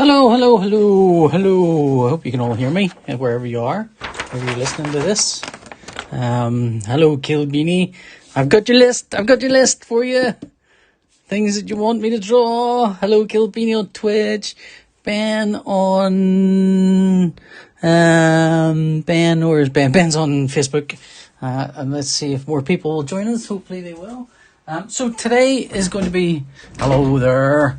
Hello, hello, hello, hello. I hope you can all hear me wherever you are, wherever you're listening to this. Hello, Kilbeanie. I've got your list for you. Things that you want me to draw. Hello, Kilbeanie on Twitch. Ben on, Ben, where's Ben? Ben's on Facebook. And let's see if more people will join us. Hopefully they will. So today is going to be, hello there,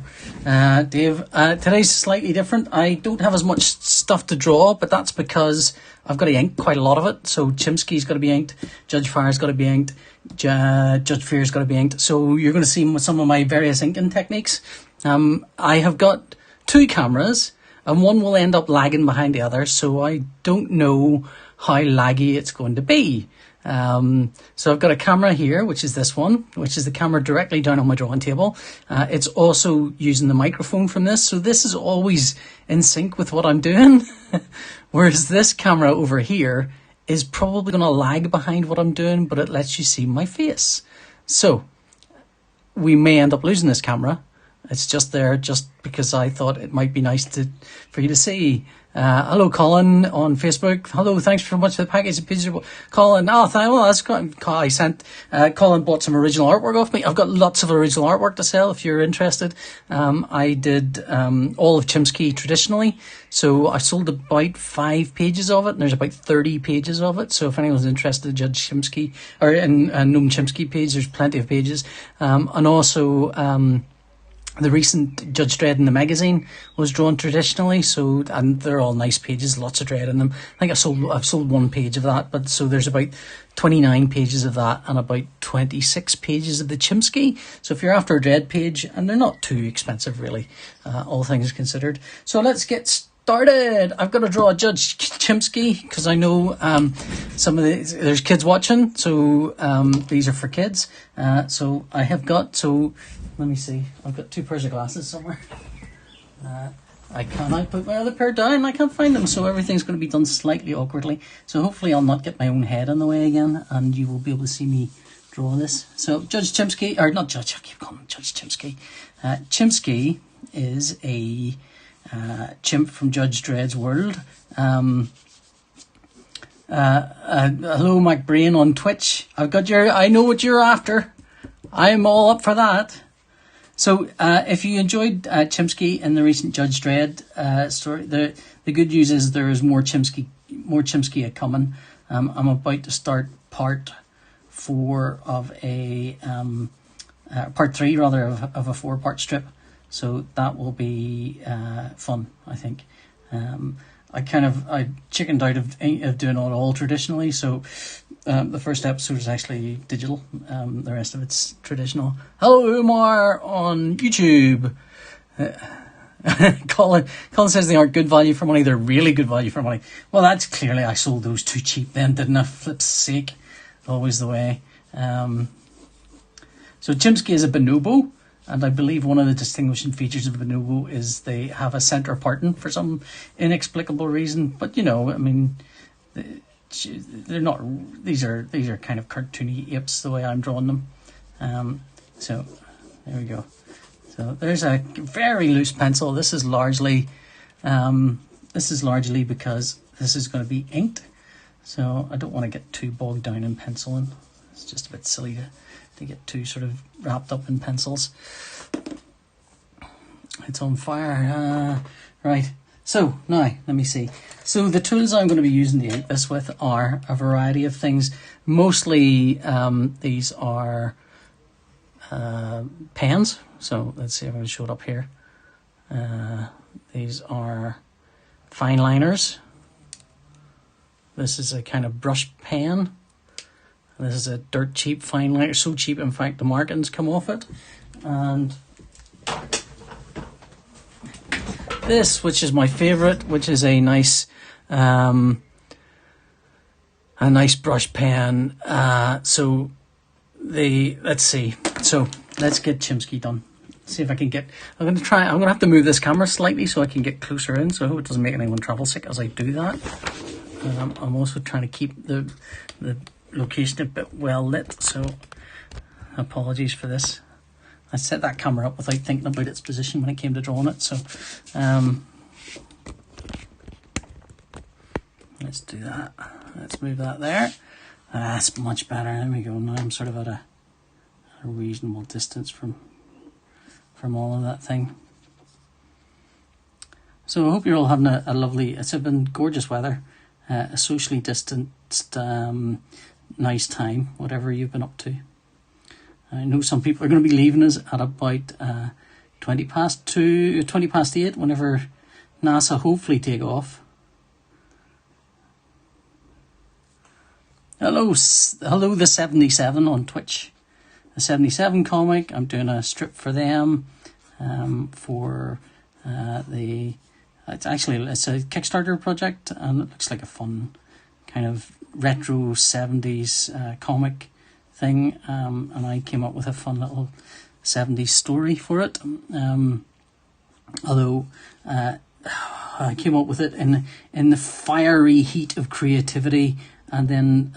Dave. Today's slightly different. I don't have as much stuff to draw, but that's because I've got to ink quite a lot of it. So Chimpsky's got to be inked, Judge Fire's got to be inked, Judge Fear's got to be inked. So you're going to see some of my various inking techniques. I have got two cameras, and one will end up lagging behind the other, so I don't know how laggy it's going to be. So I've got a camera here, which is this one, which is the camera directly down on my drawing table. It's also using the microphone from this, so this is always in sync with what I'm doing. Whereas this camera over here is probably going to lag behind what I'm doing, but it lets you see my face. So we may end up losing this camera. It's just there just because I thought it might be nice for you to see. Hello, Colin on Facebook. Hello, thanks very much for the package of pictures. Colin, that's good. I sent, Colin bought some original artwork off me. I've got lots of original artwork to sell if you're interested. I did all of Chimpsky traditionally. So I sold about 5 pages of it, and there's about 30 pages of it. So if anyone's interested in Judge Chimpsky, or in Noam Chimpsky page, there's plenty of pages. And also, the recent Judge Dredd in the magazine was drawn traditionally, and they're all nice pages, lots of Dredd in them. I think I've sold 1 page of that, but so there's about 29 pages of that and about 26 pages of the Chimpsky. So if you're after a Dredd page, and they're not too expensive really, all things considered. So let's get started. I've got to draw a Judge Chimpsky because I know there's kids watching, so these are for kids. Let me see. I've got 2 pairs of glasses somewhere. I put my other pair down. I can't find them, so everything's going to be done slightly awkwardly. So hopefully I'll not get my own head in the way again, and you will be able to see me draw this. So Judge Chimpsky, or not Judge, I keep calling him Judge Chimpsky. Chimpsky is a chimp from Judge Dredd's world. Hello, McBrain on Twitch. I know what you're after. I'm all up for that. So, if you enjoyed Chimpsky in the recent Judge Dredd story, the good news is there is more Chimpsky coming. I'm about to start part 3 of a 4-part strip. So that will be fun, I think. I chickened out of doing it all traditionally, so the first episode is actually digital. The rest of it's traditional. Hello, Umar on YouTube. Colin says they aren't good value for money. They're really good value for money. Well, that's clearly I sold those too cheap then, didn't I? Flip's sake. Always the way. So Chimpsky is a bonobo. And I believe one of the distinguishing features of bonobo is they have a centre parting for some inexplicable reason. But they're not. These are kind of cartoony apes the way I'm drawing them. So there we go. So there's a very loose pencil. This is largely because this is going to be inked. So I don't want to get too bogged down in penciling. It's just a bit silly to get too sort of wrapped up in pencils. It's on fire. Right. So now, let me see. So the tools I'm going to be using to ink this with are a variety of things. Mostly these are pens. So let's see if I can show it up here. These are fine liners. This is a kind of brush pen. This is a dirt cheap fine liner, so cheap in fact the markings come off it. And this, which is my favourite, which is a nice brush pen. Let's see. So let's get Chimpsky done. See if I can get. I'm gonna have to move this camera slightly so I can get closer in. So I hope it doesn't make anyone travel sick as I do that. I'm also trying to keep the location a bit well lit, so apologies for this. I set that camera up without thinking about its position when it came to drawing it, so Let's do that. Let's move that there. That's much better. There we go. Now I'm sort of at a reasonable distance from all of that thing. So I hope you're all having a lovely, it's been gorgeous weather, a socially distanced, nice time, whatever you've been up to. I know some people are going to be leaving us at about 20 past 8, whenever NASA hopefully take off. Hello, the 77 on Twitch. The 77 comic, I'm doing a strip for them for it's a Kickstarter project, and it looks like a fun kind of retro 70s comic thing, and I came up with a fun little 70s story for it, although I came up with it in the fiery heat of creativity, and then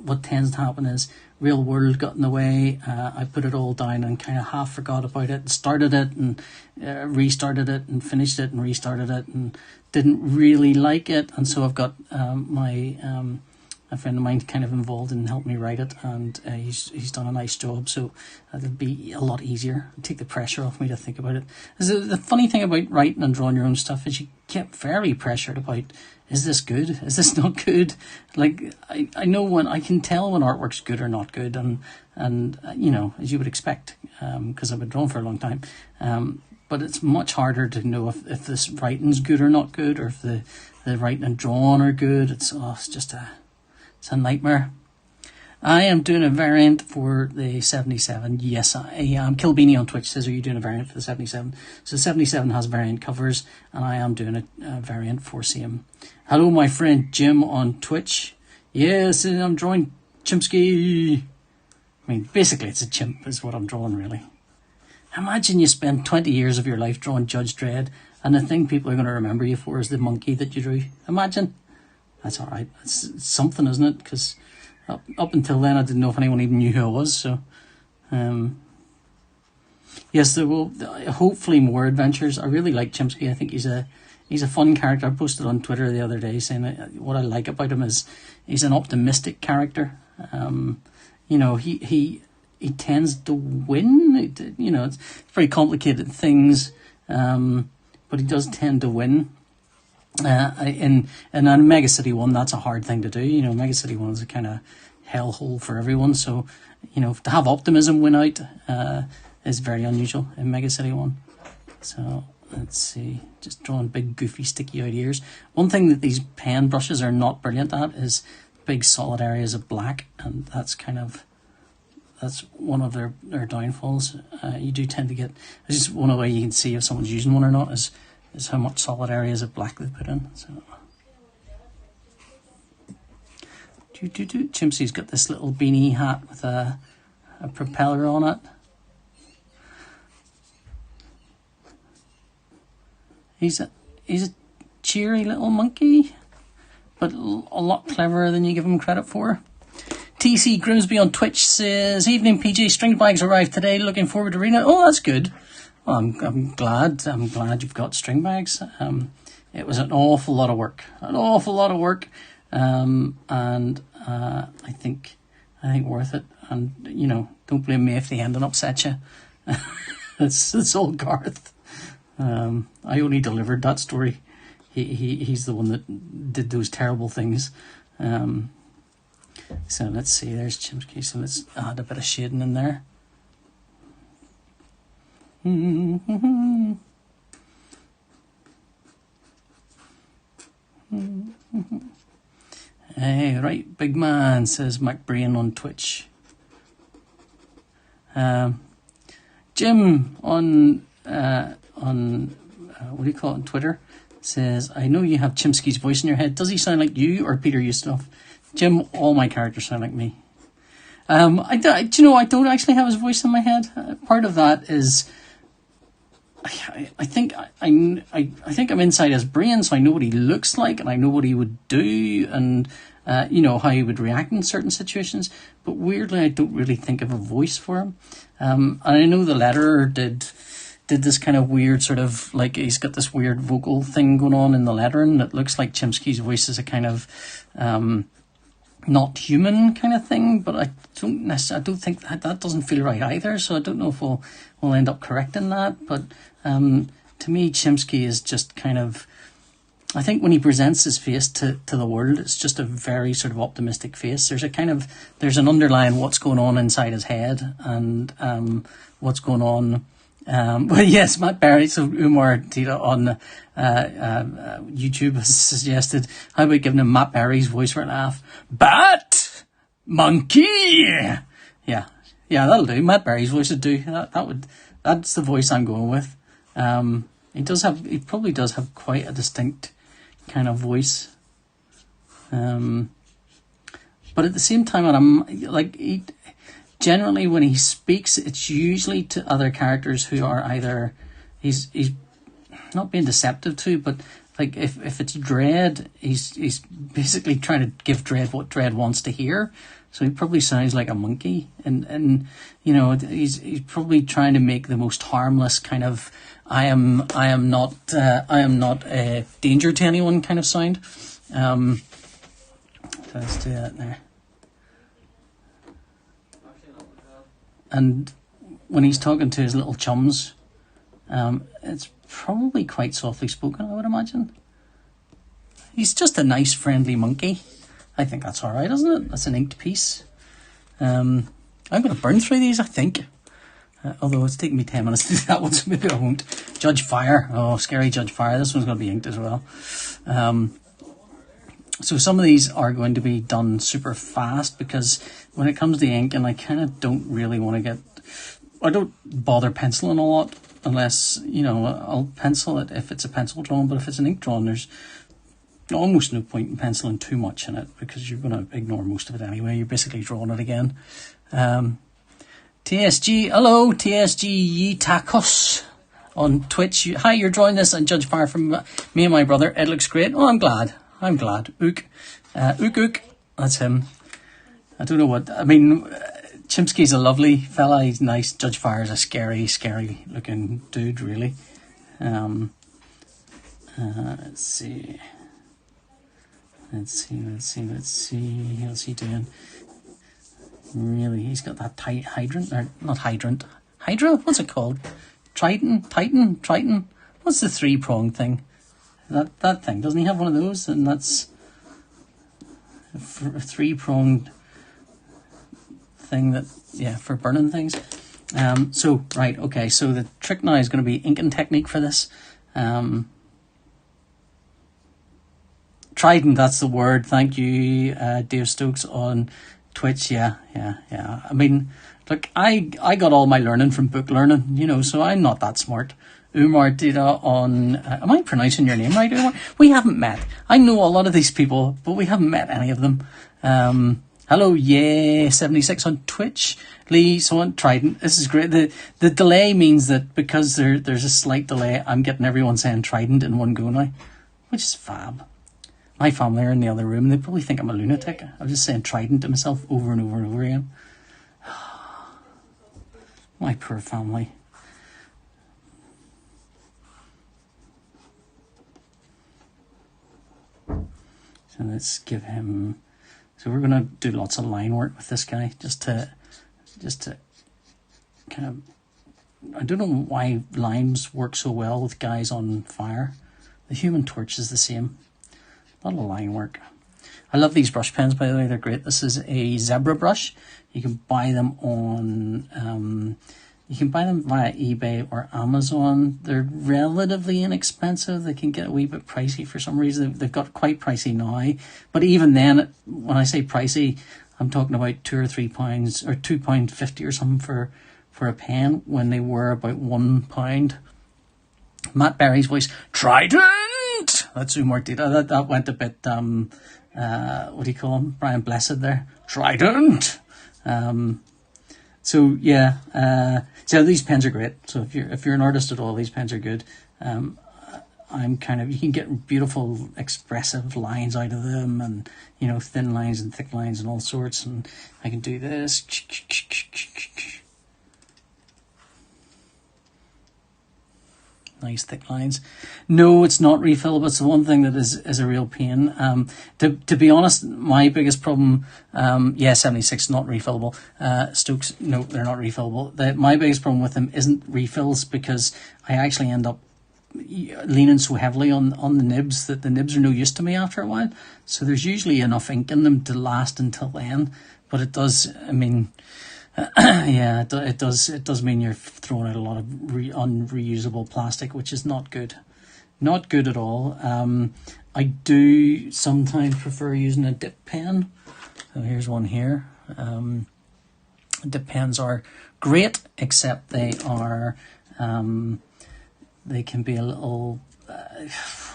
what tends to happen is real world got in the way. I put it all down and kind of half forgot about it, started it and restarted it and finished it and restarted it and didn't really like it, and so I've got a friend of mine kind of involved and helped me write it, and he's done a nice job, so it'll be a lot easier. It'll take the pressure off me to think about it. The funny thing about writing and drawing your own stuff is you get very pressured about, is this good? Is this not good? Like, I know when I can tell when artwork's good or not good, and you know, as you would expect, because I've been drawing for a long time, but it's much harder to know if this writing's good or not good, or if the writing and drawing are good. It's a nightmare. I am doing a variant for the 77. Yes, I am. Kilbeanie on Twitch says, are you doing a variant for the 77? So 77 has variant covers, and I am doing a variant for CM. Hello, my friend Jim on Twitch. Yes, I'm drawing Chimpsky. I mean, basically it's a chimp is what I'm drawing, really. Imagine you spend 20 years of your life drawing Judge Dredd, and the thing people are going to remember you for is the monkey that you drew. Imagine. That's all right. It's something, isn't it? Because up until then, I didn't know if anyone even knew who I was. So, yes, there will hopefully more adventures. I really like Chimpsky. I think he's a fun character. I posted on Twitter the other day saying that what I like about him is he's an optimistic character. You know, he tends to win. You know, it's very complicated things, but he does tend to win. In a Mega City 1, that's a hard thing to do. You know, Mega City 1 is a kind of hellhole for everyone. So, you know, to have optimism win out is very unusual in Mega City 1. So, let's see. Just drawing big, goofy, sticky out ears. One thing that these pen brushes are not brilliant at is big solid areas of black. And that's one of their downfalls. You do tend to get... It's just one way you can see if someone's using one or not is how much solid areas of black they put in. So, Chimpsy's got this little beanie hat with a propeller on it. He's a cheery little monkey, but a lot cleverer than you give him credit for. TC Grimsby on Twitch says, "Evening PJ, string bags arrived today. Looking forward to reading it." Oh, that's good. Well, I'm glad you've got string bags. It was an awful lot of work, and I think worth it. And you know, don't blame me if the ending upsets you. it's all Garth. I only delivered that story. He's the one that did those terrible things. So let's see. There's Chimpsky. So let's add a bit of shading in there. Hey, right, big man, says MacBrain on Twitch. Jim on what do you call it on Twitter says, "I know you have Chimpsky's voice in your head. Does he sound like you or Peter Ustinov?" Jim, all my characters sound like me. Do you know, I don't actually have his voice in my head. Part of that is I think I'm inside his brain, so I know what he looks like and I know what he would do, and you know, how he would react in certain situations. But weirdly, I don't really think of a voice for him. And I know the letterer did did this kind of weird sort of, like, he's got this weird vocal thing going on in the lettering that looks like Chimpsky's voice is a kind of not human kind of thing, but I don't think that doesn't feel right either, so I don't know if we'll end up correcting that. But to me, Chimpsky is just kind of, I think when he presents his face to the world, it's just a very sort of optimistic face. There's an underlying what's going on inside his head, and what's going on. Well, yes, Matt Berry, so Umar Tita on YouTube has suggested, how about giving him Matt Berry's voice for a laugh? Bat! Monkey! Yeah, that'll do. Matt Berry's voice would do. That's the voice I'm going with. He probably does have quite a distinct kind of voice. But at the same time, when I'm like, generally when he speaks, it's usually to other characters who are either, he's not being deceptive to, but like if it's Dredd, he's basically trying to give Dredd what Dredd wants to hear. So he probably sounds like a monkey, and you know, he's probably trying to make the most harmless kind of I am not a danger to anyone kind of sound. Let's do that there. And when he's talking to his little chums, it's probably quite softly spoken, I would imagine. He's just a nice, friendly monkey. I think that's all right, isn't it? That's an inked piece. I'm going to burn through these, I think. Although it's taken me 10 minutes to do that one, so maybe I won't. Judge Fire. Oh, scary Judge Fire. This one's going to be inked as well. So some of these are going to be done super fast, because when it comes to inking, I kind of don't really want to I don't bother penciling a lot, unless, you know, I'll pencil it if it's a pencil drawing, but if it's an ink drawing, there's almost no point in penciling too much in it, because you're going to ignore most of it anyway. You're basically drawing it again. TSG, hello, TSG Ye Tacos on Twitch. Hi, you're drawing this and Judge Fire from me and my brother. It looks great. Oh, I'm glad. Ook. Ook. That's him. I don't know what, I mean, Chimpsky's a lovely fella. He's nice. Judge Fire's a scary looking dude, really. Let's see. How's he doing? Really, he's got that tight hydrant, or not hydrant. Hydra? What's it called? Triton? What's the 3-pronged thing? That thing. Doesn't he have one of those? And that's a 3-pronged thing that, yeah, for burning things. So, right, okay, so the trick now is going to be inking technique for this. Trident, that's the word. Thank you, Dave Stokes on Twitch. Yeah. I mean, look, I got all my learning from book learning, you know, so I'm not that smart. Umar Dita on, am I pronouncing your name right, Umar? We haven't met. I know a lot of these people, but we haven't met any of them. Hello, 76 on Twitch. Lee, someone, Trident. This is great. The delay means that because there's a slight delay, I'm getting everyone saying Trident in one go now, which is fab. My family are in the other room. They probably think I'm a lunatic. I'm just saying Trident to myself over and over and over again. My poor family. So let's give him... So we're going to do lots of line work with this guy, just to kind of... I don't know why lines work so well with guys on fire. The Human Torch is the same. A lot of line work. I love these brush pens, by the way. They're great. This is a zebra brush. You can buy them on... you can buy them via eBay or Amazon. They're relatively inexpensive. They can get a wee bit pricey for some reason. They've got quite pricey now. But even then, when I say pricey, I'm talking about £2 or £3 or £2.50 or something for a pen, when they were about £1. Matt Berry's voice, Trident! That's Umar Dita. That went a bit, what do you call him? Brian Blessed there. Trident! So yeah, so these pens are great. So if you're an artist at all, these pens are good. I'm kind of, you can get beautiful expressive lines out of them, and you know, thin lines and thick lines and all sorts. And I can do this. Nice thick lines. No, it's not refillable. It's the one thing that is a real pain. To be honest, my biggest problem, 76 not refillable. Stokes, no, they're not refillable. My biggest problem with them isn't refills, because I actually end up leaning so heavily on the nibs that the nibs are no use to me after a while. So there's usually enough ink in them to last until then. But it does, I mean, yeah, it does mean you're throwing out a lot of unreusable plastic, which is not good. Not good at all. I do sometimes prefer using a dip pen. So here's one here. Dip pens are great, except they are, they can be a little,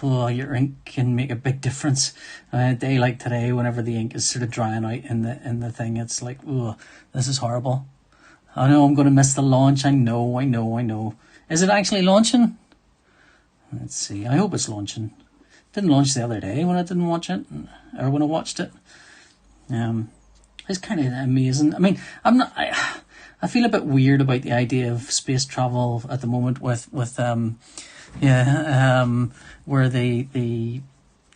your ink can make a big difference. A day like today, whenever the ink is sort of drying out in the thing, it's like, oh, this is horrible. I know I'm going to miss the launch. I know. Is it actually launching? Let's see. I hope it's launching. Didn't launch the other day when I didn't watch it, or when I watched it. It's kind of amazing. I mean, I feel a bit weird about the idea of space travel at the moment with where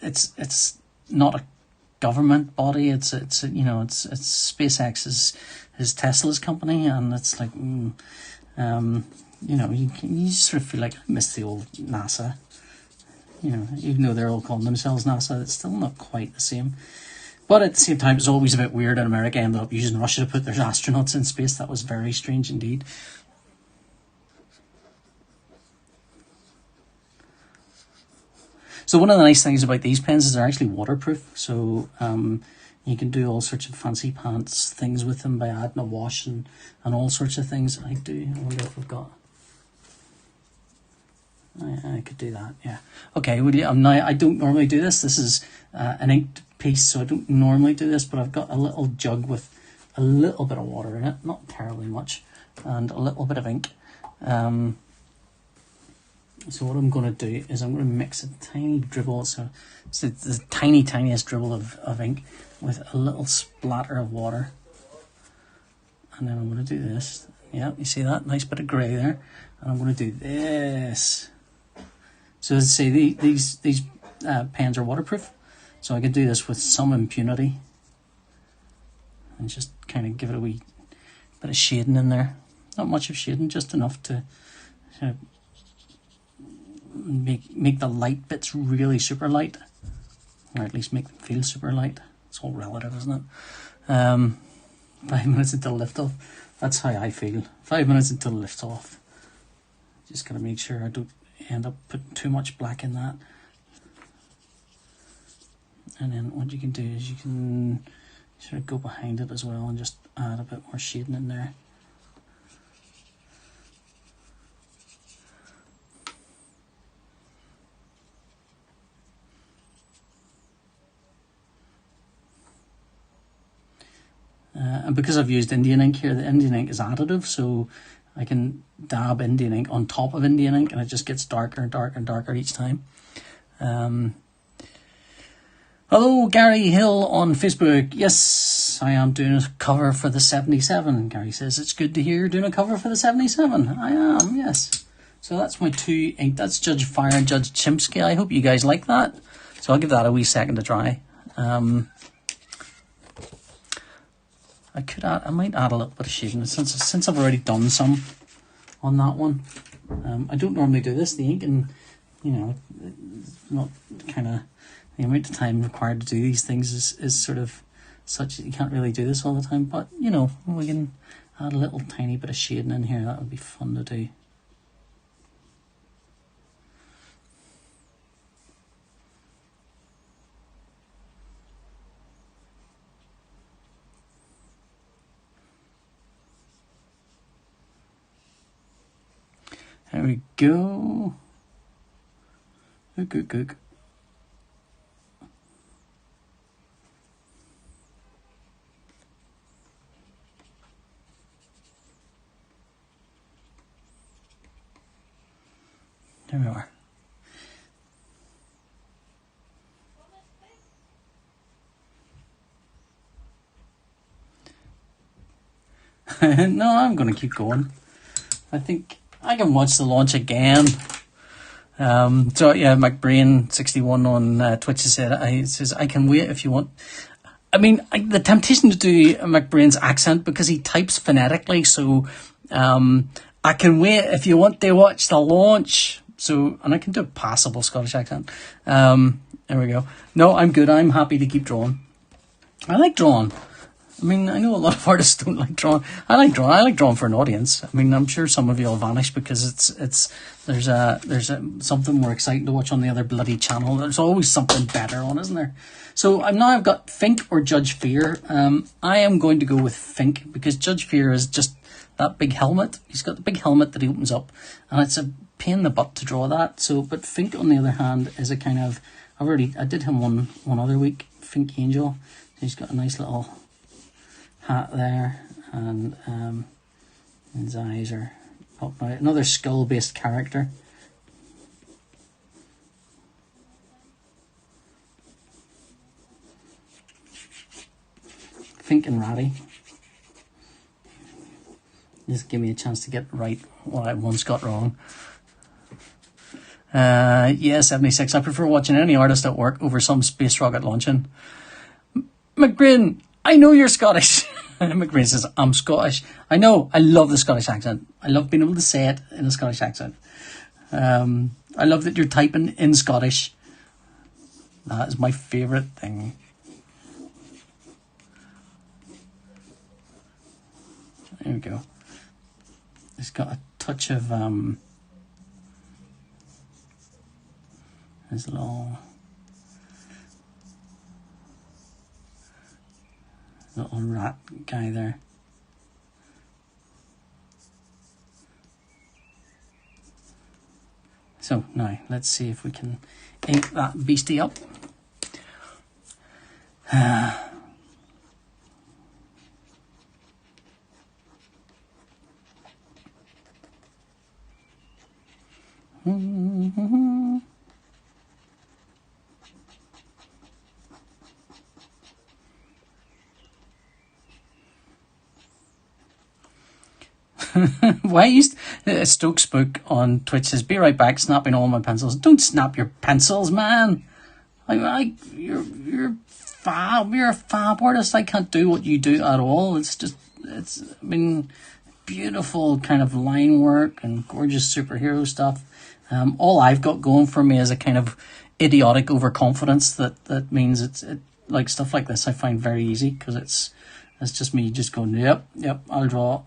it's not a government body. It's SpaceX is Tesla's company, and it's like you sort of feel like I miss the old NASA. Even though they're all calling themselves NASA, it's still not quite the same. But at the same time, it's always a bit weird that America ended up using Russia to put their astronauts in space. That was very strange indeed. So one of the nice things about these pens is they're actually waterproof. So you can do all sorts of fancy pants things with them by adding a wash and all sorts of things. I wonder if we've got... I could do that, yeah. Okay, I don't normally do this. This is an inked piece, so I don't normally do this, but I've got a little jug with a little bit of water in it, not terribly much, and a little bit of ink. So what I'm going to do is I'm going to mix a tiny dribble, so it's the tiniest dribble of ink with a little splatter of water. And then I'm going to do this. Yeah, you see that? Nice bit of grey there. And I'm going to do this. So as I say, these pens are waterproof, so I could do this with some impunity. And just kind of give it a wee bit of shading in there. Not much of shading, just enough to make the light bits really super light, or at least make them feel super light. It's all relative, isn't it? 5 minutes until liftoff. That's how I feel. 5 minutes until liftoff. Just gotta make sure I don't end up putting too much black in that. And then what you can do is you can sort of go behind it as well and just add a bit more shading in there. And because I've used Indian ink here, the Indian ink is additive, so I can dab Indian ink on top of Indian ink and it just gets darker and darker and darker each time. Hello, Gary Hill on Facebook. Yes, I am doing a cover for the 77. Gary says, it's good to hear you're doing a cover for the 77. I am, yes. So that's my two ink. That's Judge Fire and Judge Chimpsky. I hope you guys like that. So I'll give that a wee second to dry. I might add a little bit of shading since I've already done some on that one. I don't normally do this. The ink and, not kind of, the amount of time required to do these things is sort of such that you can't really do this all the time. But, we can add a little tiny bit of shading in here. That would be fun to do. There we go. Good. There we are. No, I'm going to keep going. I think I can watch the launch again. So yeah, McBrain61 on Twitch says, I can wait if you want. I mean, the temptation to do McBrain's accent because he types phonetically, so I can wait if you want to watch the launch. So, and I can do a passable Scottish accent. There we go. No, I'm good. I'm happy to keep drawing. I like drawing. I mean, I know a lot of artists don't like drawing. I like drawing. I like drawing for an audience. I mean, I'm sure some of you will vanish because there's something more exciting to watch on the other bloody channel. There's always something better on, isn't there? So I've got Fink or Judge Fear. I am going to go with Fink because Judge Fear is just that big helmet. He's got the big helmet that he opens up, and it's a pain in the butt to draw that. So, but Fink on the other hand is a kind of I did him one other week. Fink Angel. He's got a nice little hat there, and his eyes are up now. Another skull-based character. Fink and Ratty. Just give me a chance to get right what I once got wrong. Yeah, 76. I prefer watching any artist at work over some space rocket launching. McGrin, I know you're Scottish. McGrin says, I'm Scottish. I know, I love the Scottish accent. I love being able to say it in a Scottish accent. I love that you're typing in Scottish. That is my favourite thing. There we go. It's got a touch of his little rat guy there. So now let's see if we can ink that beastie up. Why used Stokes Book on Twitch says, be right back, snapping all my pencils. Don't snap your pencils, man. You're fab. You're a fab artist. I can't do what you do at all. I mean, beautiful kind of line work and gorgeous superhero stuff. All I've got going for me is a kind of idiotic overconfidence that means it like stuff like this I find very easy because it's just me just going, yep, I'll draw.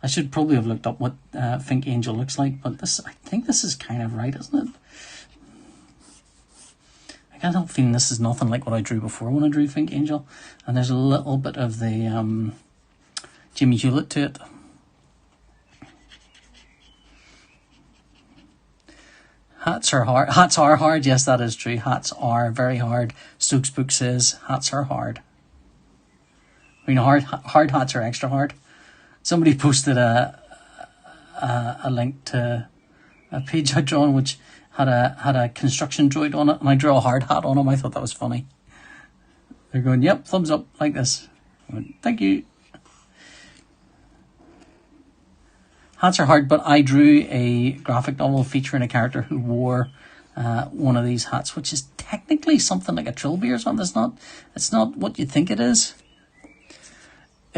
I should probably have looked up what Fink Angel looks like, but I think this is kind of right, isn't it? I can't help feeling this is nothing like what I drew before when I drew Fink Angel, and there's a little bit of the Jimmy Hewlett to it. Hats are hard. Hats are hard. Yes, that is true. Hats are very hard. Stokes Book says hats are hard. I mean, hard hats are extra hard. Somebody posted a link to a page I'd drawn which had a construction droid on it, and I drew a hard hat on him. I thought that was funny. They're going, yep, thumbs up, like this. I went, thank you. Hats are hard, but I drew a graphic novel featuring a character who wore one of these hats, which is technically something like a trilby or something. It's not what you think it is.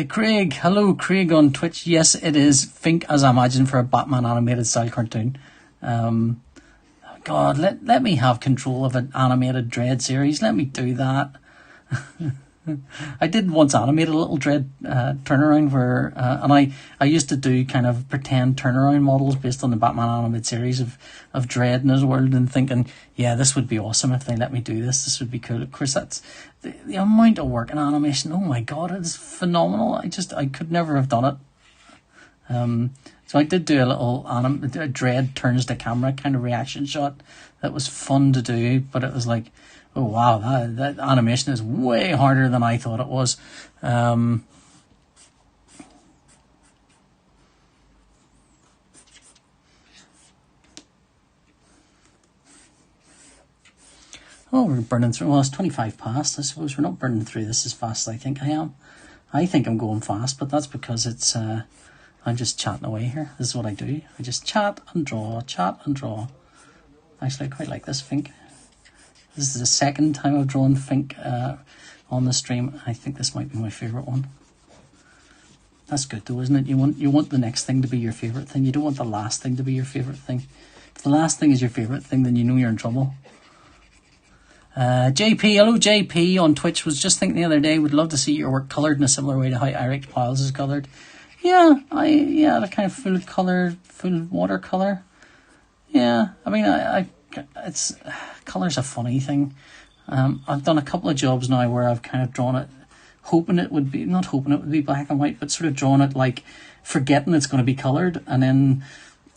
Craig, hello, Craig on Twitch. Yes, it is Fink as I imagine for a Batman animated style cartoon. God, let me have control of an animated Dredd series. Let me do that. I did once animate a little Dredd turnaround where, and I used to do kind of pretend turnaround models based on the Batman animated series of Dredd in his world, and thinking, yeah, this would be awesome if they let me do this. This would be cool. Of course, that's the amount of work in animation. Oh my God, it is phenomenal. I could never have done it. So I did do a little a Dredd turns the camera kind of reaction shot that was fun to do, but it was like, oh wow, that animation is way harder than I thought it was. Oh, we're burning through. Well, it's 25 past. I suppose we're not burning through this as fast as I think I am. I think I'm going fast, but that's because it's I'm just chatting away here. This is what I do. I just chat and draw, chat and draw. Actually, I quite like this Fink. This is the second time I've drawn Fink on the stream. I think this might be my favourite one. That's good though, isn't it? You want the next thing to be your favourite thing. You don't want the last thing to be your favourite thing. If the last thing is your favourite thing, then you know you're in trouble. JP, hello JP on Twitch. Was just thinking the other day, would love to see your work coloured in a similar way to how Eric Piles is coloured. Yeah, the kind of full colour, full watercolour. Yeah, I mean, it's colour's a funny thing. I've done a couple of jobs now where I've kind of drawn it, not hoping it would be black and white, but sort of drawn it like forgetting it's going to be coloured, and then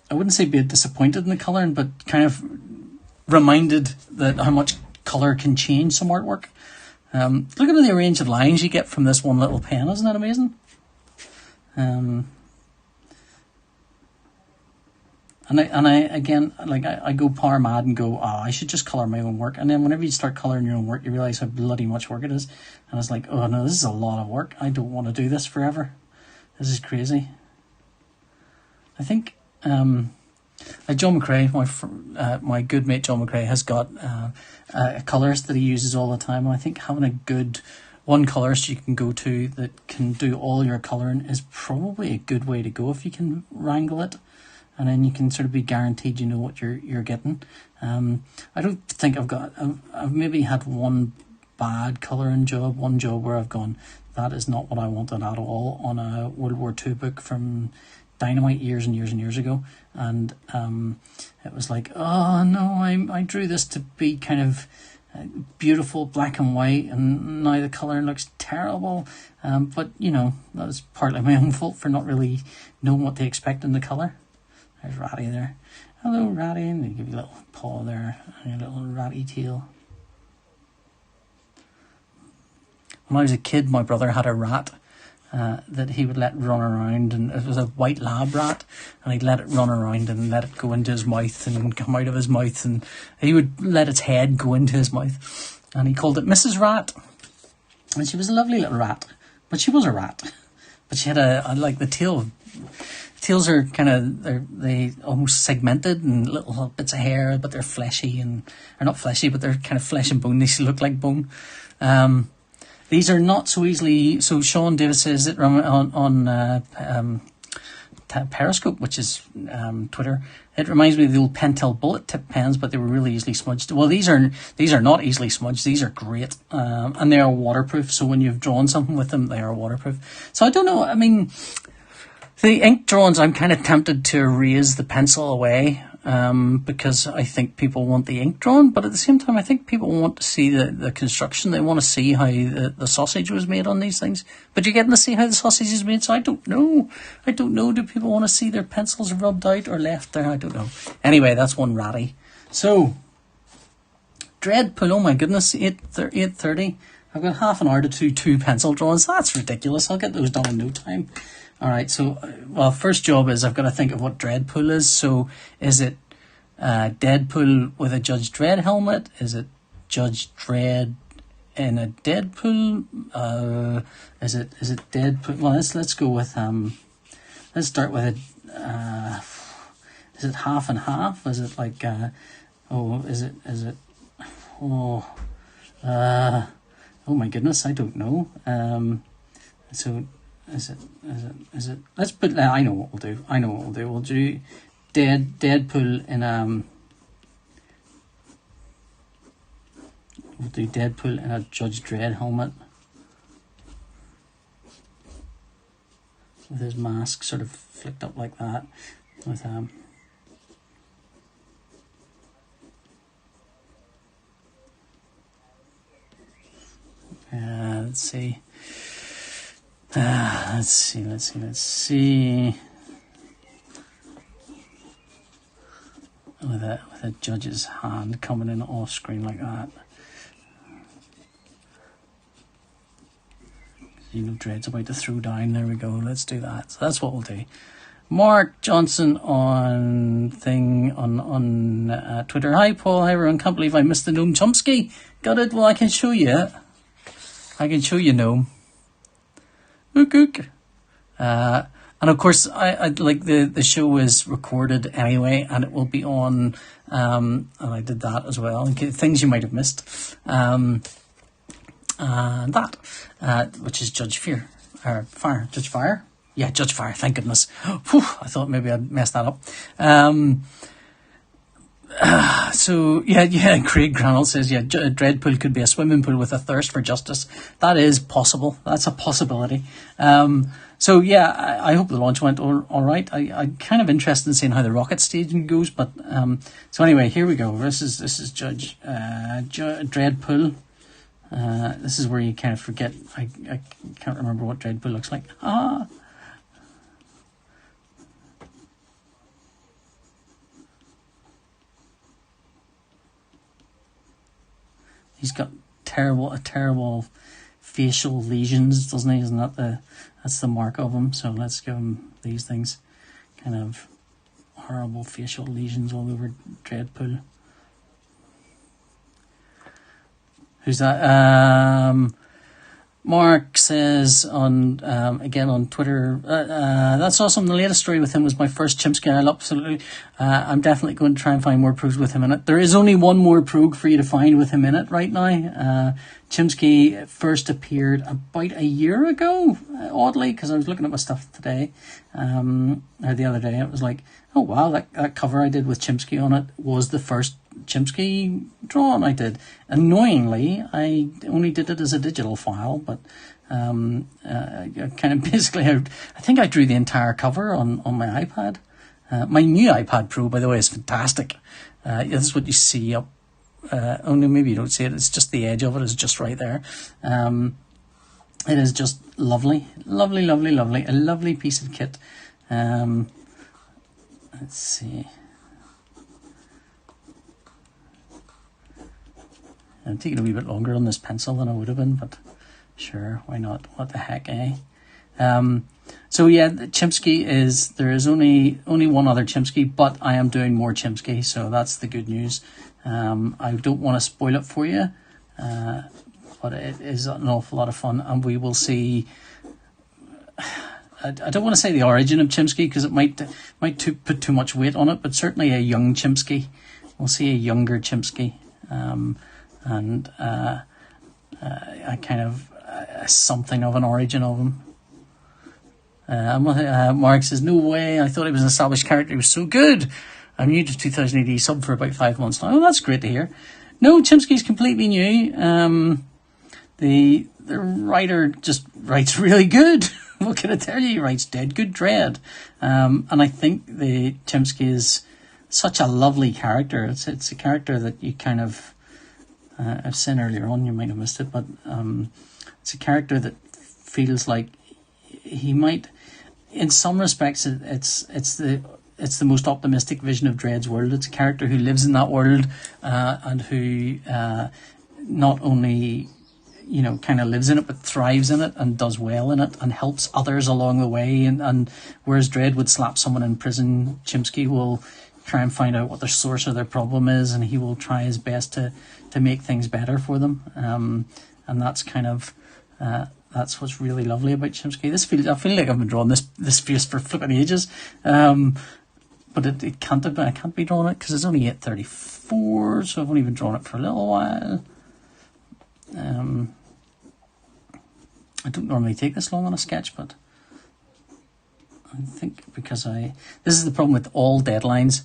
I wouldn't say be disappointed in the colouring, but kind of reminded that how much colour can change some artwork. Look at the range of lines you get from this one little pen. Isn't that amazing? And I again, like I go power mad and go, I should just colour my own work. And then whenever you start colouring your own work, you realise how bloody much work it is. And it's like, oh no, this is a lot of work. I don't want to do this forever. This is crazy. I think John McRae, my good mate John McRae, has got a colourist that he uses all the time. And I think having a good one colourist you can go to that can do all your colouring is probably a good way to go if you can wrangle it. And then you can sort of be guaranteed you know what you're getting. I don't think I've maybe had one bad colouring job, one job where I've gone, that is not what I wanted at all, on a World War II book from Dynamite years and years and years ago. And it was like, oh no, I drew this to be kind of beautiful black and white, and now the colouring looks terrible. But you know, that was partly my own fault for not really knowing what to expect in the colour. There's Ratty there. Hello, Ratty. And they give you a little paw there and a little ratty tail. When I was a kid, my brother had a rat that he would let run around, and it was a white lab rat, and he'd let it run around and let it go into his mouth and come out of his mouth, and he would let its head go into his mouth, and he called it Mrs. Rat. And she was a lovely little rat, but she was a rat. But she had like the tail. Tails are kind of, they almost segmented and little bits of hair, but they're fleshy and, or not fleshy, but they're kind of flesh and bone. They look like bone. These are not so easily, so Sean Davis says it on Periscope, which is Twitter. It reminds me of the old Pentel bullet tip pens, but they were really easily smudged. Well, these are not easily smudged. These are great, and they are waterproof. So when you've drawn something with them, they are waterproof. So I don't know. I mean, the ink drawings, I'm kind of tempted to erase the pencil away, because I think people want the ink drawn, but at the same time, I think people want to see the construction. They want to see how the sausage was made on these things. But you're getting to see how the sausage is made, so I don't know. Do people want to see their pencils rubbed out or left there? I don't know. Anyway, that's one ratty. So, Dreddpool, oh my goodness, 8:30. I've got half an hour to do 2 pencil drawings. That's ridiculous. I'll get those done in no time. All right, so, well, first job is I've got to think of what Dreddpool is. So, is it Deadpool with a Judge Dredd helmet? Is it Judge Dredd in a Deadpool? Is it Deadpool? Well, let's go with let's start with it. Is it half and half? Is it like oh my goodness, I don't know. So. Is it? Let's put. I know what we'll do. We'll do Deadpool in We'll do Deadpool in a Judge Dredd helmet with his mask sort of flicked up like that. With let's see. Let's see. With a judge's hand coming in off screen like that. You know, Dredd's about to throw down. There we go. Let's do that. So that's what we'll do. Mark Johnson on Twitter. Hi Paul. Hi everyone. Can't believe I missed the Noam Chimpsky. Got it. Well, I can show you it. I can show you Noam. Ook. And of course, I like the show is recorded anyway, and it will be on. And I did that as well. Okay, things you might have missed. And that, which is Judge Fear, or Fire, Judge Fire. Yeah, Judge Fire. Thank goodness. Whew, I thought maybe I'd messed that up. So yeah. Craig Granell says, yeah, Dreadpool could be a swimming pool with a thirst for justice. That is possible. That's a possibility. So yeah, I hope the launch went all right. I'm kind of interested in seeing how the rocket staging goes. But so anyway, here we go. This is Judge Dreadpool. This is where you kind of forget. I can't remember what Dreadpool looks like. He's got terrible facial lesions, doesn't he? Isn't that that's the mark of him? So let's give him these things, kind of horrible facial lesions all over Dreadpool. Who's that? Mark says on again on Twitter, that's awesome. The latest story with him was my first Chimpsky. I'll absolutely. I'm definitely going to try and find more progs with him in it. There is only one more prog for you to find with him in it right now. Chimpsky first appeared about a year ago, oddly, because I was looking at my stuff today, or the other day. It was like, oh wow, that cover I did with Chimpsky on it was the first Chimpsky drawing I did. Annoyingly, I only did it as a digital file, but I kind of basically, I think I drew the entire cover on my iPad. My new iPad Pro, by the way, is fantastic. This is what you see up. Only maybe you don't see it. It's just the edge of it is just right there. It is just lovely. A lovely piece of kit. Let's see. I'm taking a wee bit longer on this pencil than I would have been, but sure, why not? What the heck, eh? So yeah, Chimpsky there is only one other Chimpsky, but I am doing more Chimpsky, so that's the good news. I don't want to spoil it for you, but it is an awful lot of fun, and we will see. I don't want to say the origin of Chimpsky because it might put too much weight on it, but certainly a young Chimpsky. We'll see a younger Chimpsky. And a kind of something of an origin of him. Mark says, no way, I thought he was an established character, he was so good. I'm new to 2000 AD, sub for about 5 months now. Oh, that's great to hear. No, Chimpsky's completely new. The writer just writes really good. What can I tell you? He writes dead good dread. And I think the Chimpsky is such a lovely character. It's a character that you kind of... I've said earlier on, you might have missed it, but it's a character that feels like he might, in some respects, it's the most optimistic vision of Dredd's world. It's a character who lives in that world and who not only kind of lives in it, but thrives in it and does well in it and helps others along the way. And whereas Dredd would slap someone in prison, Chimpsky will try and find out what the source of their problem is, and he will try his best to make things better for them. And that's kind of that's what's really lovely about Chimpsky. I feel like I've been drawing this face for flipping ages, but it can't have been. I can't be drawing it because it's only 8:34, so I've only been drawing it for a little while. I don't normally take this long on a sketch, but I think because this is the problem with all deadlines.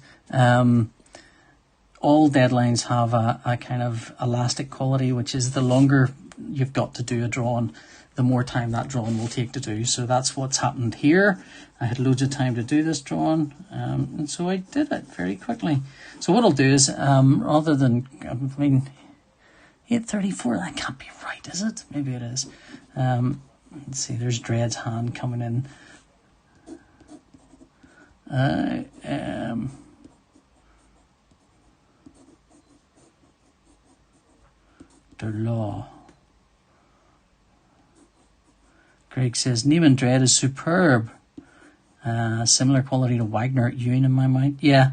All deadlines have a kind of elastic quality, which is the longer you've got to do a drawing, the more time that drawing will take to do. So that's what's happened here. I had loads of time to do this drawing, and so I did it very quickly. So what I'll do is, rather than, 8:34, that can't be right, is it? Maybe it is. Let's see, there's Dredd's hand coming in. The law. Greg says Neiman Dredd is superb. Similar quality to Wagner at Ewing in my mind. Yeah,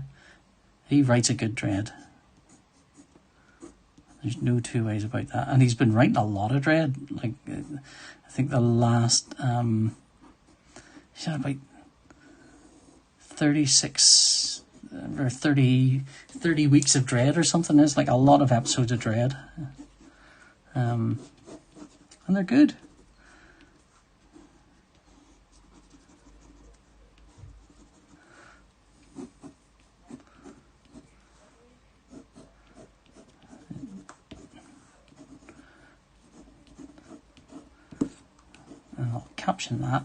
he writes a good Dredd. There's no two ways about that. And he's been writing a lot of Dredd. Like, I think the last, he's had about 36 or 30 weeks of Dread or something. There's like a lot of episodes of Dread. And they're good. I'll caption that.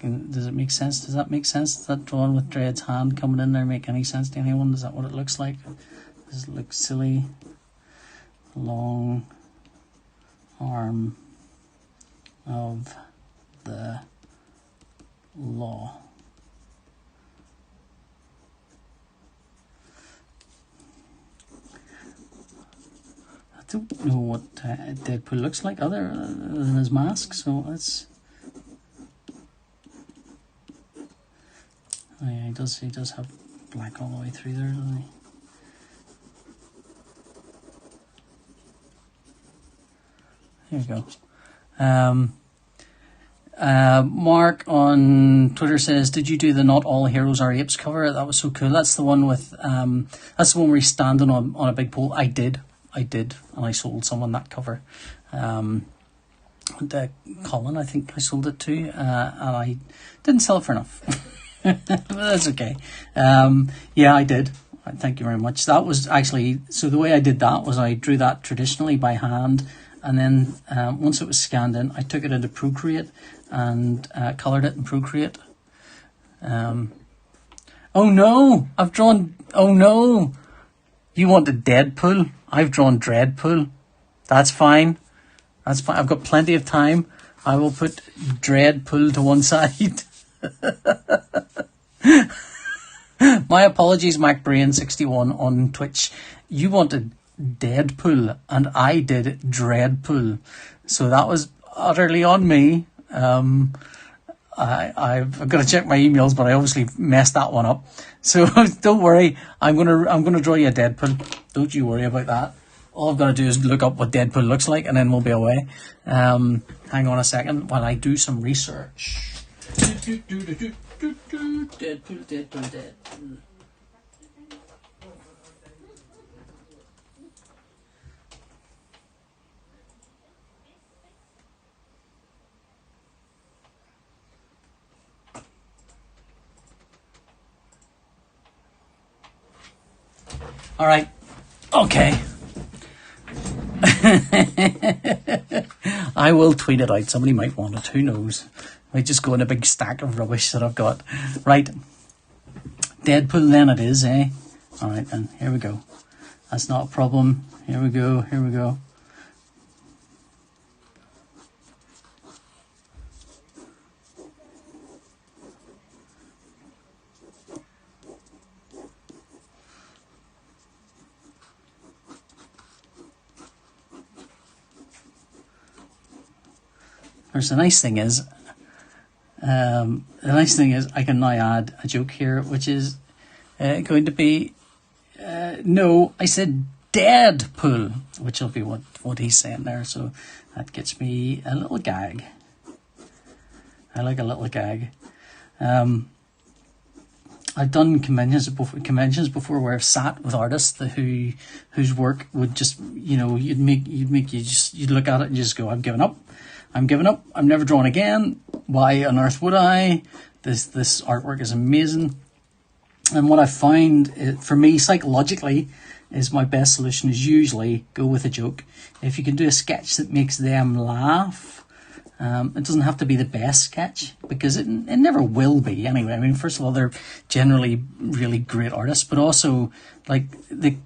Does it make sense? Does that make sense? Does that drawing with Dread's hand coming in there make any sense to anyone? Is that what it looks like? Does it look silly? Long arm of the law. I don't know what Dreddpool looks like other than his mask, so let's... Oh yeah, he does have black all the way through there, doesn't he? Here we go. Mark on Twitter says, "Did you do the Not All Heroes Are Apes cover? That was so cool." That's the one with that's the one where he's standing on a big pole. I did, and I sold someone that cover. Colin, I think I sold it to, and I didn't sell it for enough. But that's okay. Yeah, I did. Thank you very much. That was actually, so the way I did that was I drew that traditionally by hand, and then once it was scanned in, I took it into Procreate and coloured it in Procreate. Oh no, I've drawn, oh no, you wanted Deadpool, I've drawn Dreadpool. That's fine, that's fine, I've got plenty of time. I will put Dreadpool to one side. My apologies, MacBrain61 on Twitch. You wanted Deadpool and I did Dreadpool, so that was utterly on me. I've got to check my emails, but I obviously messed that one up. So don't worry, I'm gonna draw you a Deadpool. Don't you worry about that. All I've got to do is look up what Deadpool looks like, and then we'll be away. Hang on a second while I do some research. Deadpool. All right. Okay. I will tweet it out. Somebody might want it. Who knows? I might just go in a big stack of rubbish that I've got. Right. Deadpool then it is, eh? All right then. Here we go. That's not a problem. Here we go. Here we go. The nice thing is, I can now add a joke here, which is going to be, no, I said Deadpool, which will be what he's saying there. So that gets me a little gag. I like a little gag. I've done conventions before where I've sat with artists whose work would just, you know, you'd look at it and just go, I've given up. I'm never drawing again. Why on earth would I? This artwork is amazing. And what I find, for me, psychologically, is my best solution is usually go with a joke. If you can do a sketch that makes them laugh, it doesn't have to be the best sketch, because it never will be anyway. I mean, first of all, they're generally really great artists, but also like the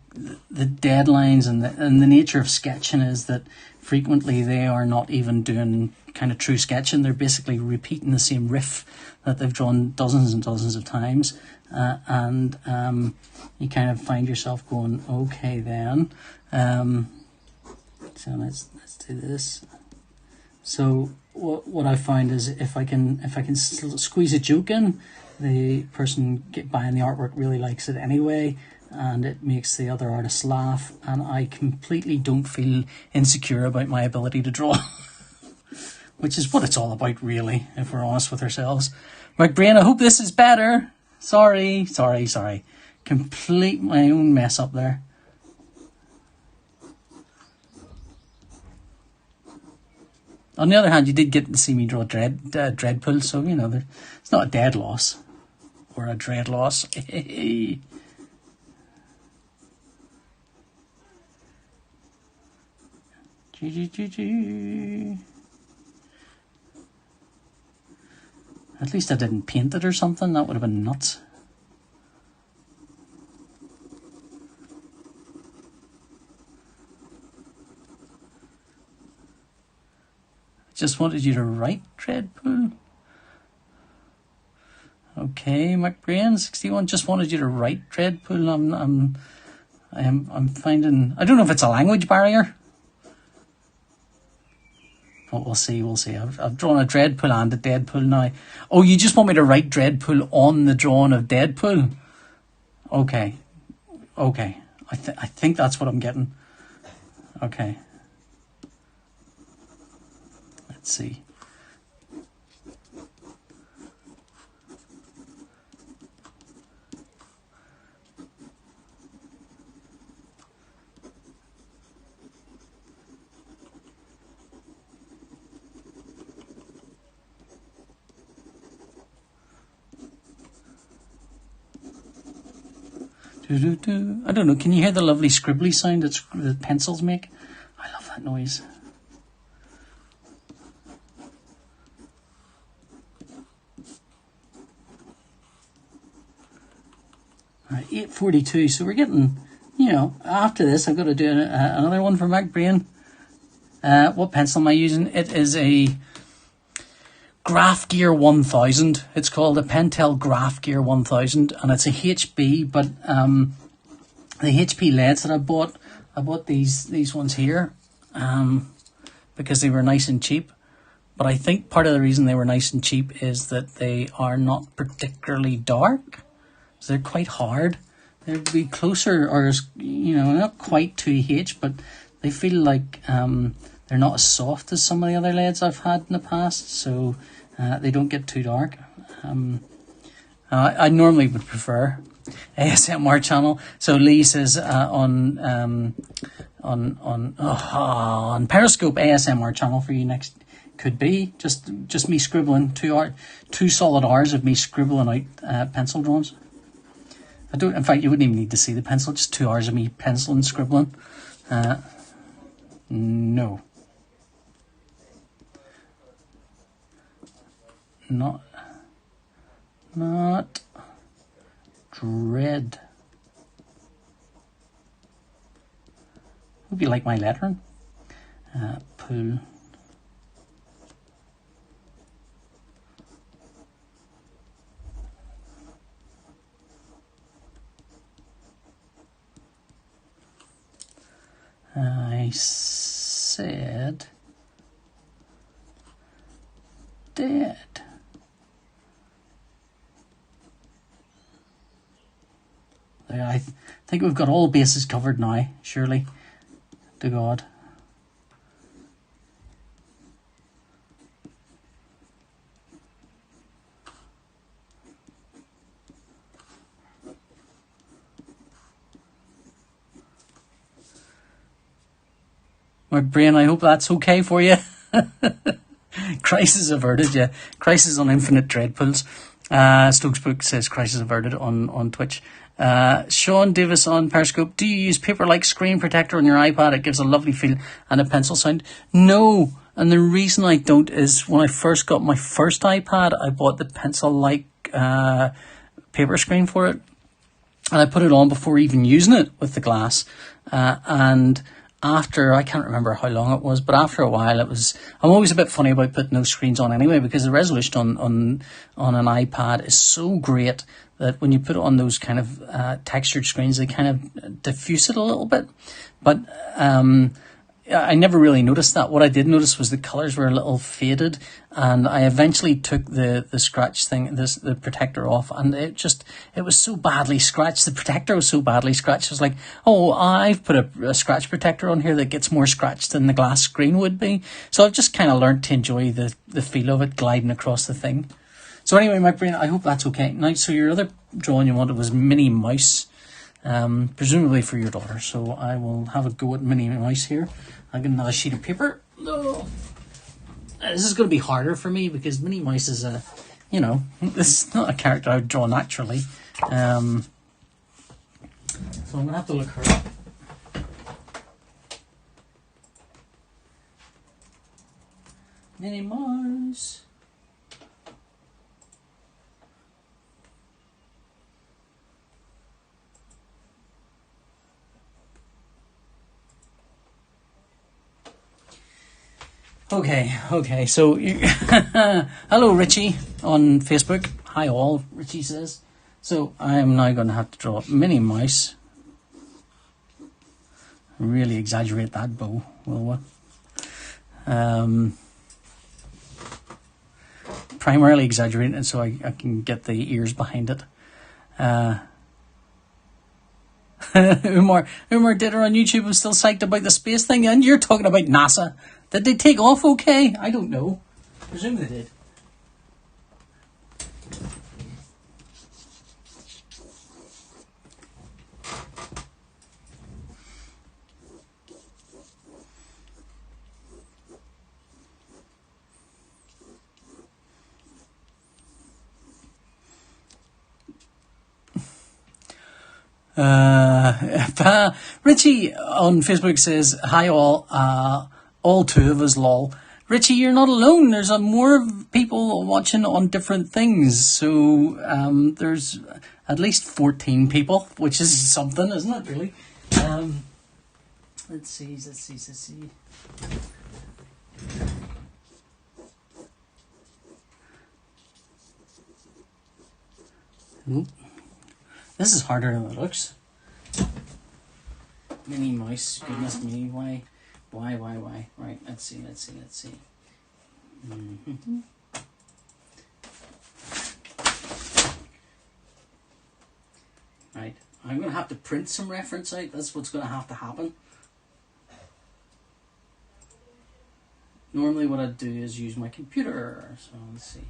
deadlines and the nature of sketching is that frequently they are not even doing kind of true sketching. They're basically repeating the same riff that they've drawn dozens and dozens of times, and you kind of find yourself going, okay then. So let's do this. So what I find is if I can squeeze a joke in, the person buying the artwork really likes it anyway, and it makes the other artists laugh, and I completely don't feel insecure about my ability to draw. which is what it's all about, really, if we're honest with ourselves. Right, brain, I hope this is better. Sorry. Complete my own mess up there. On the other hand, you did get to see me draw Dreddpool, so, you know, it's not a dead loss. Or a dread loss. At least I didn't paint it or something. That would have been nuts. Just wanted you to write Dreddpool. Okay, McBrain 61. Just wanted you to write Dreddpool. I'm finding. I don't know if it's a language barrier. But we'll see. I've drawn a Dreddpool and a Deadpool now. Oh, you just want me to write Dreadpool on the drawing of Deadpool? Okay. I think that's what I'm getting. Okay. Let's see. I don't know, can you hear the lovely scribbly sound that pencils make? I love that noise. Alright, 8:42, so we're getting, you know, after this I've got to do another one for McBrain. What pencil am I using? It is a Graph Gear 1000. It's called a Pentel Graph Gear 1000, and it's a HB. But the HP LEDs that I bought these ones here because they were nice and cheap. But I think part of the reason they were nice and cheap is that they are not particularly dark. So they're quite hard. They'd be closer, or you know, not quite 2H, but they feel like they're not as soft as some of the other LEDs I've had in the past, so they don't get too dark. I normally would prefer ASMR channel. So Lee says on Periscope, ASMR channel for you next could be just me scribbling 2 solid hours of me scribbling out pencil drawings. In fact, you wouldn't even need to see the pencil, just 2 hours of me penciling, scribbling. No. Not dread. Hope you like my lettering. Pool. I said dead. I think we've got all bases covered now, surely, to God. My brain, I hope that's okay for you. Crisis averted, yeah. Crisis on Infinite Dreadpools. Stokes Book says crisis averted on Twitch. Sean Davis on Periscope. Do you use paper-like screen protector on your iPad? It gives a lovely feel and a pencil sound. No, and the reason I don't is when I first got my first iPad, I bought the pencil-like paper screen for it. And I put it on before even using it with the glass. And after, I can't remember how long it was, but after a while I'm always a bit funny about putting those screens on anyway, because the resolution on an iPad is so great that when you put it on those kind of textured screens, they kind of diffuse it a little bit. But I never really noticed that. What I did notice was the colours were a little faded, and I eventually took the scratch thing, the protector off, and it was so badly scratched. The protector was so badly scratched. I was like, oh, I've put a scratch protector on here that gets more scratched than the glass screen would be. So I've just kind of learned to enjoy the feel of it gliding across the thing. So anyway, my brain, I hope that's okay. Now, so your other drawing you wanted was Minnie Mouse. Presumably for your daughter, so I will have a go at Minnie Mouse here. I'll get another sheet of paper. No. This is going to be harder for me because Minnie Mouse is this is not a character I would draw naturally. So I'm going to have to look her up. Minnie Mouse. Okay, so hello Richie on Facebook. Hi all, Richie says. So I am now going to have to draw Minnie Mouse. Really exaggerate that bow, will we? Primarily exaggerating it so I can get the ears behind it. Umar did her on YouTube. I'm still psyched about the space thing, and you're talking about NASA. Did they take off okay? I don't know. I presume they did. Richie on Facebook says, hi all two of us, lol. Richie, you're not alone. There's more people watching on different things. So there's at least 14 people, which is something, isn't it, really? Let's see. Oop. This is harder than it looks. Minnie Mouse, goodness me, why? Right, let's see. Mm-hmm. Right, I'm going to have to print some reference out. That's what's going to have to happen. Normally what I'd do is use my computer. So let's see.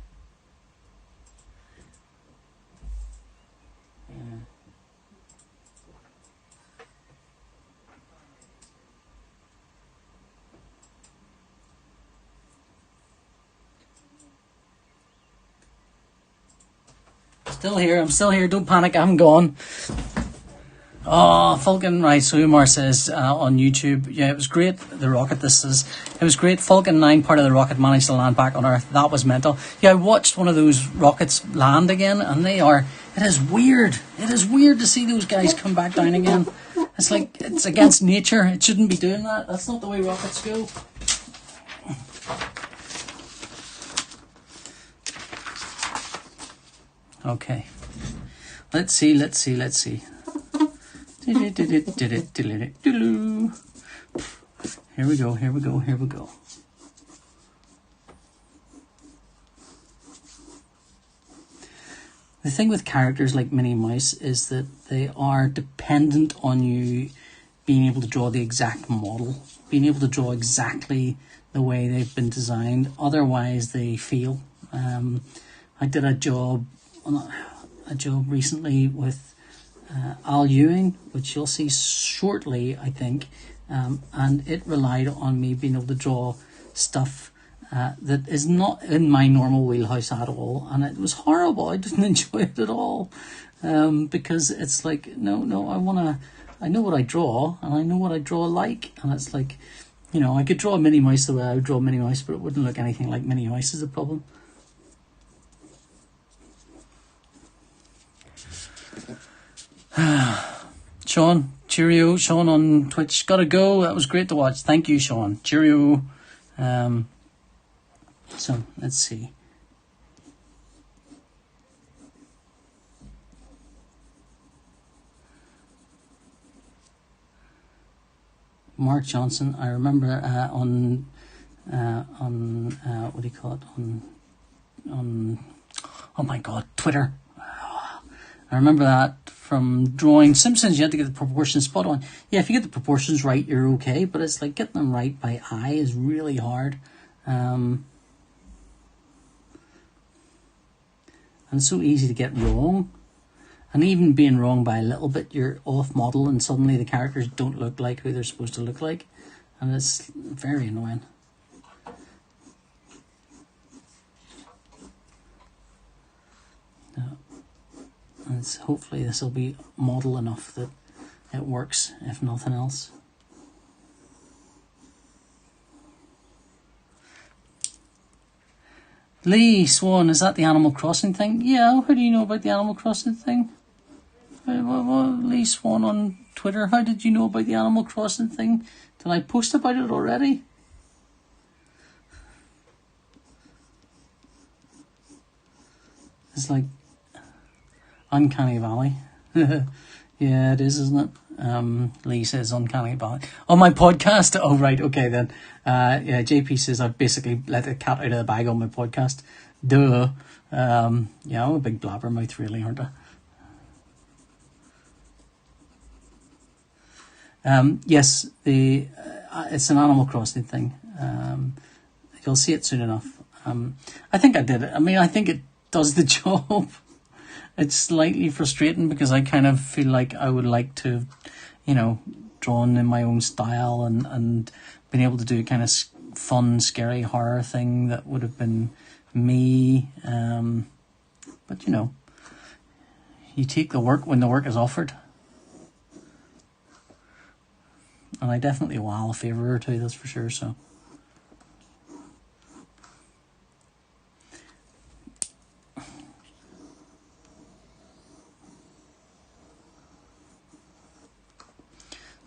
I'm still here. Don't panic. I haven't gone. Oh, Falcon, right. So Umar says on YouTube, yeah, it was great. The rocket, it was great. Falcon 9, part of the rocket, managed to land back on Earth. That was mental. Yeah, I watched one of those rockets land again, and it is weird. It is weird to see those guys come back down again. It's like, it's against nature. It shouldn't be doing that. That's not the way rockets go. Okay. Let's see. Here we go. The thing with characters like Minnie Mouse is that they are dependent on you being able to draw the exact model, being able to draw exactly the way they've been designed. Otherwise, they fail. I did a job recently with Al Ewing, which you'll see shortly, I think, and it relied on me being able to draw stuff that is not in my normal wheelhouse at all, and it was horrible. I didn't enjoy it at all, because it's like, no, I know what I draw, and I know what I draw like, and it's like, I could draw a Minnie Mouse the way I would draw Minnie Mouse, but it wouldn't look anything like Minnie Mouse is the problem. Sean, cheerio. Sean on Twitch, gotta go. That was great to watch. Thank you, Sean. Cheerio. So let's see. Mark Johnson. I remember on what do you call it, on oh my god, Twitter. I remember that from drawing Simpsons. You had to get the proportions spot on. Yeah, if you get the proportions right, you're okay. But it's like getting them right by eye is really hard. And it's so easy to get wrong. And even being wrong by a little bit, you're off model and suddenly the characters don't look like who they're supposed to look like. And it's very annoying. And hopefully this will be model enough that it works, if nothing else. Lee Swan, is that the Animal Crossing thing? Yeah, how do you know about the Animal Crossing thing? Lee Swan on Twitter, how did you know about the Animal Crossing thing? Did I post about it already? It's like Uncanny Valley. Yeah, it is, isn't it? Lee says Uncanny Valley. On my podcast? Oh, right, okay then. Yeah, JP says I've basically let the cat out of the bag on my podcast. Duh. Yeah, I'm a big blabbermouth, really, aren't I? Yes, it's an Animal Crossing thing. You'll see it soon enough. I think I did it. I mean, I think it does the job. It's slightly frustrating because I kind of feel like I would like to, drawn in my own style and been able to do a kind of fun, scary horror thing that would have been me. But, you take the work when the work is offered. And I definitely wow a favour or two, that's for sure, so.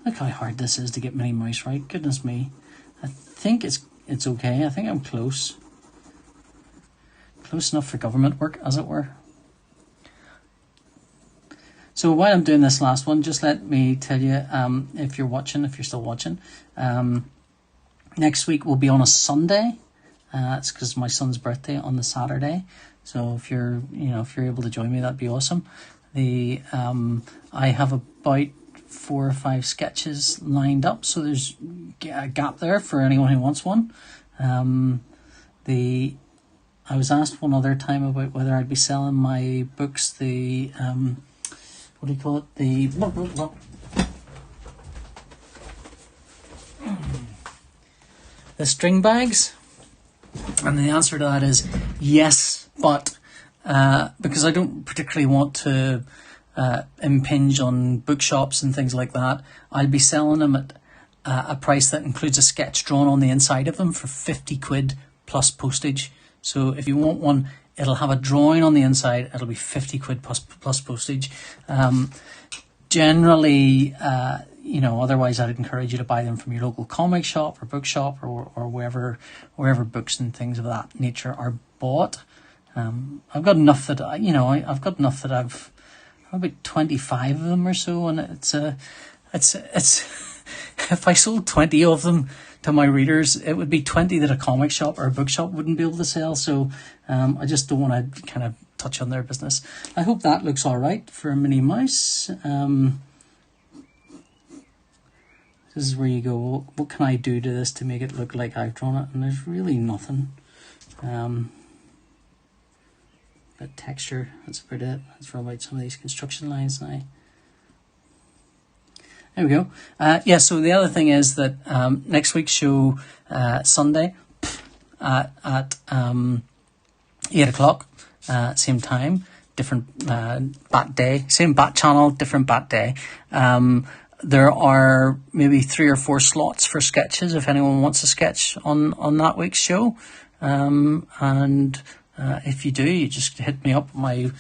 Look how hard this is to get Minnie Mouse right. Goodness me. I think it's okay. I think I'm close. Close enough for government work, as it were. So while I'm doing this last one, just let me tell you, if you're still watching, next week will be on a Sunday. It's because my son's birthday on the Saturday. So if you're able to join me, that'd be awesome. I have about 4 or 5 sketches lined up, so there's a gap there for anyone who wants one. I was asked one other time about whether I'd be selling my books, the what do you call it, the string bags, and the answer to that is yes, but because I don't particularly want to impinge on bookshops and things like that, I'll be selling them at a price that includes a sketch drawn on the inside of them for 50 quid plus postage. So if you want one, it'll have a drawing on the inside, it'll be 50 quid plus postage. Generally, otherwise I'd encourage you to buy them from your local comic shop or bookshop or wherever books and things of that nature are bought. I've got enough that I've about 25 of them or so, and it's if I sold 20 of them to my readers, it would be 20 that a comic shop or a bookshop wouldn't be able to sell. So I just don't want to kind of touch on their business. I hope that looks all right for a Minnie Mouse. This is where you go, what can I do to this to make it look like I've drawn it? And there's really nothing. But texture, that's about it. Let's roll out some of these construction lines now. There we go. So the other thing is that next week's show, Sunday, at 8 o'clock, same time, different bat day, same bat channel, different bat day. There are maybe 3 or 4 slots for sketches if anyone wants a sketch on that week's show. If you do, you just hit me up on my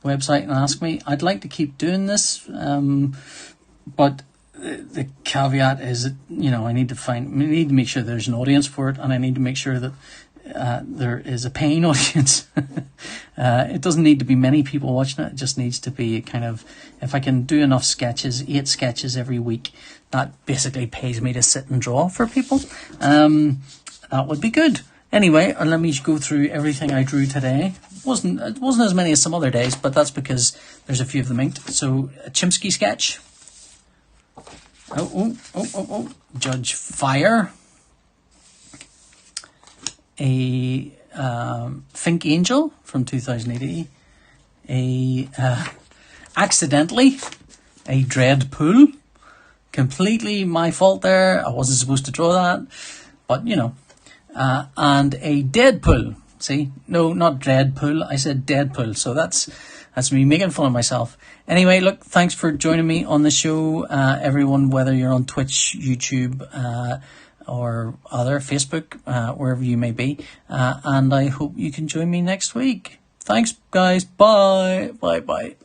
website and ask me. I'd like to keep doing this, but the caveat is that, I need to make sure there's an audience for it, and I need to make sure that there is a paying audience. It doesn't need to be many people watching it. It just needs to be kind of, if I can do enough sketches, 8 sketches every week, that basically pays me to sit and draw for people. That would be good. Anyway, let me go through everything I drew today. It wasn't as many as some other days, but that's because there's a few of them inked. So, a Chimpsky sketch. Judge Fire. A Fink Angel from 2080. Accidentally, a Dreddpool. Completely my fault there. I wasn't supposed to draw that, but you know. And a Deadpool. See, no, not Dreadpool. I said Deadpool. So that's me making fun of myself. Anyway, look, thanks for joining me on the show, everyone. Whether you're on Twitch, YouTube, or other Facebook, wherever you may be, and I hope you can join me next week. Thanks, guys. Bye. Bye.